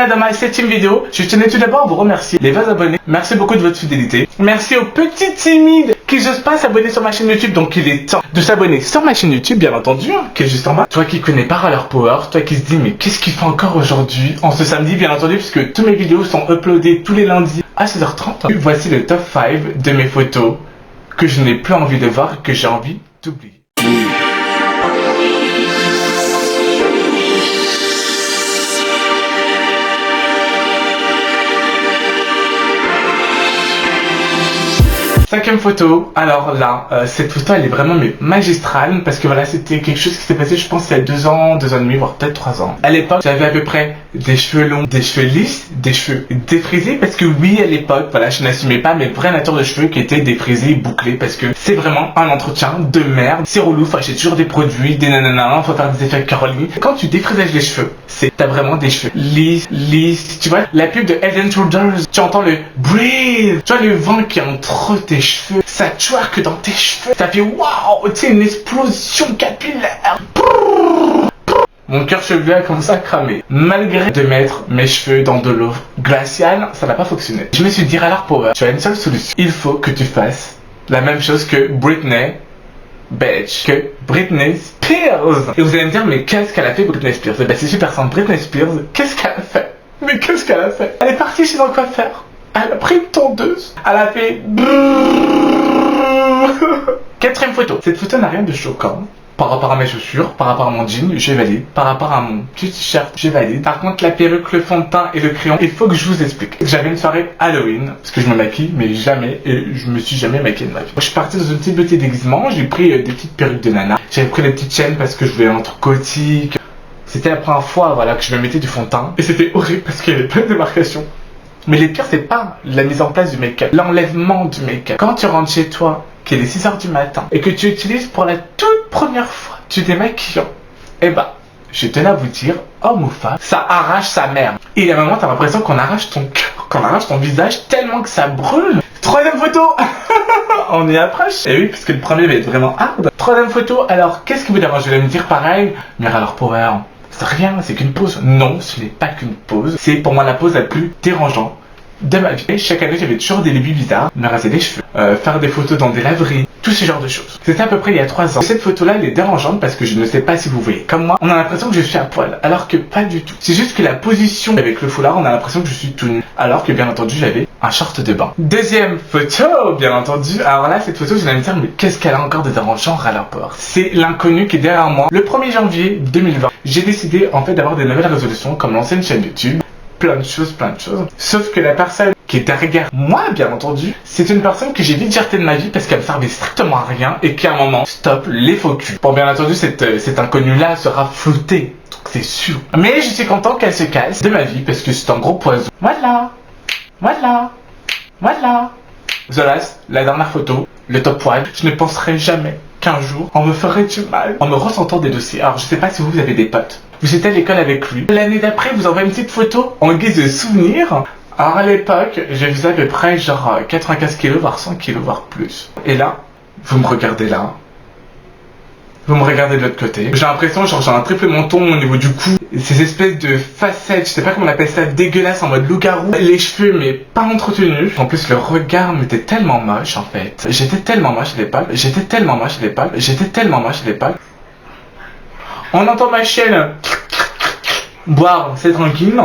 voilà dans ma 7ème vidéo. Je tenais tout d'abord à vous remercier les 20 abonnés. Merci beaucoup de votre fidélité. Merci aux petits timides qui n'osent pas s'abonner sur ma chaîne YouTube. Donc il est temps de s'abonner sur ma chaîne YouTube, bien entendu, qui est juste en bas. Toi qui connais pas leur power, toi qui se dis mais qu'est-ce qu'il fait encore aujourd'hui, en ce samedi, bien entendu, puisque toutes mes vidéos sont uploadées tous les lundis à 16h30. Voici le top 5 de mes photos que je n'ai plus envie de voir et que j'ai envie d'oublier. Cinquième photo, alors là, cette photo elle est vraiment magistrale parce que voilà, c'était quelque chose qui s'est passé je pense il y a 2 ans, 2 ans et demi, voire peut-être 3 ans. À l'époque, j'avais à peu près des cheveux longs, des cheveux lisses, des cheveux défrisés parce que oui, à l'époque, voilà, je n'assumais pas mes vraies natures de cheveux qui étaient défrisés et bouclés parce que c'est vraiment un entretien de merde. C'est relou, faut acheter toujours des produits, des nanana, faut faire des effets curly. Quand tu défrisages les cheveux, t'as vraiment des cheveux lisses, tu vois, la pub de Head & Shoulders, tu entends le breathe, tu vois le vent qui est entre tes cheveux, ça twerk dans tes cheveux, ça fait waouh, tu sais, une explosion capillaire. Mon cœur chevelu a commencé à cramer. Malgré de mettre mes cheveux dans de l'eau glaciale, ça n'a pas fonctionné. Je me suis dit, alors Power, tu as une seule solution. Il faut que tu fasses la même chose que Britney, que Britney Spears. Et vous allez me dire, mais qu'est-ce qu'elle a fait Britney Spears? Eh ben c'est super simple, Britney Spears, qu'est-ce qu'elle a fait? Mais qu'est-ce qu'elle a fait? Elle est partie chez un coiffeur. Elle a pris une tondeuse. Elle a fait... Quatrième photo. Cette photo n'a rien de choquant. Par rapport à mes chaussures, par rapport à mon jean, je valide. Par rapport à mon petit t-shirt, je valide. Par contre, la perruque, le fond de teint et le crayon, il faut que je vous explique. J'avais une soirée Halloween, parce que je me maquille, mais jamais, et je me suis jamais maquillée de ma vie. Je suis parti dans une petite boutique déguisement, j'ai pris des petites perruques de nana. J'avais pris des petites chaînes parce que je voulais un truc gothique. C'était la première fois, voilà, que je me mettais du fond de teint. Et c'était horrible parce qu'il y avait plein de démarcations. Mais le pire, c'est pas la mise en place du make-up, l'enlèvement du make-up. Quand tu rentres chez toi, qu'il est 6h du matin, et que tu utilises pour la toute première fois du démaquillant, eh bah, je tenais à vous dire, homme ou femme, ça arrache sa mère. Et il y a un moment, t'as l'impression qu'on arrache ton cœur, qu'on arrache ton visage tellement que ça brûle. Troisième photo. On y approche. Et oui, parce que le premier va être vraiment hard. Troisième photo, alors, qu'est-ce qui vous dérange? Je vais me dire pareil, mais alors Power, c'est rien, c'est qu'une pause. Non, ce n'est pas qu'une pause. C'est pour moi la pause la plus dérangeante de ma vie. Et chaque année, j'avais toujours des débuts bizarres. Me raser les cheveux, faire des photos dans des laveries, tous ces genres de choses. C'était à peu près il y a 3 ans. Cette photo-là, elle est dérangeante parce que je ne sais pas si vous voyez. Comme moi, on a l'impression que je suis à poil, alors que pas du tout. C'est juste que la position avec le foulard, on a l'impression que je suis tout nu, alors que bien entendu, j'avais un short de bain. Deuxième photo, bien entendu. Alors là, cette photo, je vais me dire, mais qu'est-ce qu'elle a encore de dérangeant à la porte? C'est l'inconnu qui est derrière moi. Le 1er janvier 2020, j'ai décidé en fait d'avoir des nouvelles résolutions comme lancer une chaîne YouTube. Plein de choses. Sauf que la personne qui est derrière moi, bien entendu, c'est une personne que j'ai vite jeté de ma vie parce qu'elle ne servait strictement à rien et qu'à un moment, stop les faux culs. Bon, bien entendu, cet inconnu-là sera flouté, donc c'est sûr. Mais je suis content qu'elle se casse de ma vie parce que c'est un gros poison. Voilà. Voilà, la dernière photo, le top 1. Je ne penserai jamais qu'un jour, on me ferait du mal en me ressentant des dossiers. Alors, je sais pas si vous avez des potes. Vous étiez à l'école avec lui. L'année d'après, vous envoyez une petite photo en guise de souvenir. Alors, à l'époque, je faisais à peu près genre 95 kilos, voire 100 kilos, voire plus. Et là, vous me regardez là. Vous me regardez de l'autre côté. J'ai l'impression, genre, j'ai un triple menton au niveau du cou. Ces espèces de facettes, je sais pas comment on appelle ça, dégueulasses en mode loup-garou. Les cheveux, mais pas entretenus. En plus, le regard m'était tellement moche, en fait. J'étais tellement moche à l'époque. On entend ma chienne boire, c'est tranquille.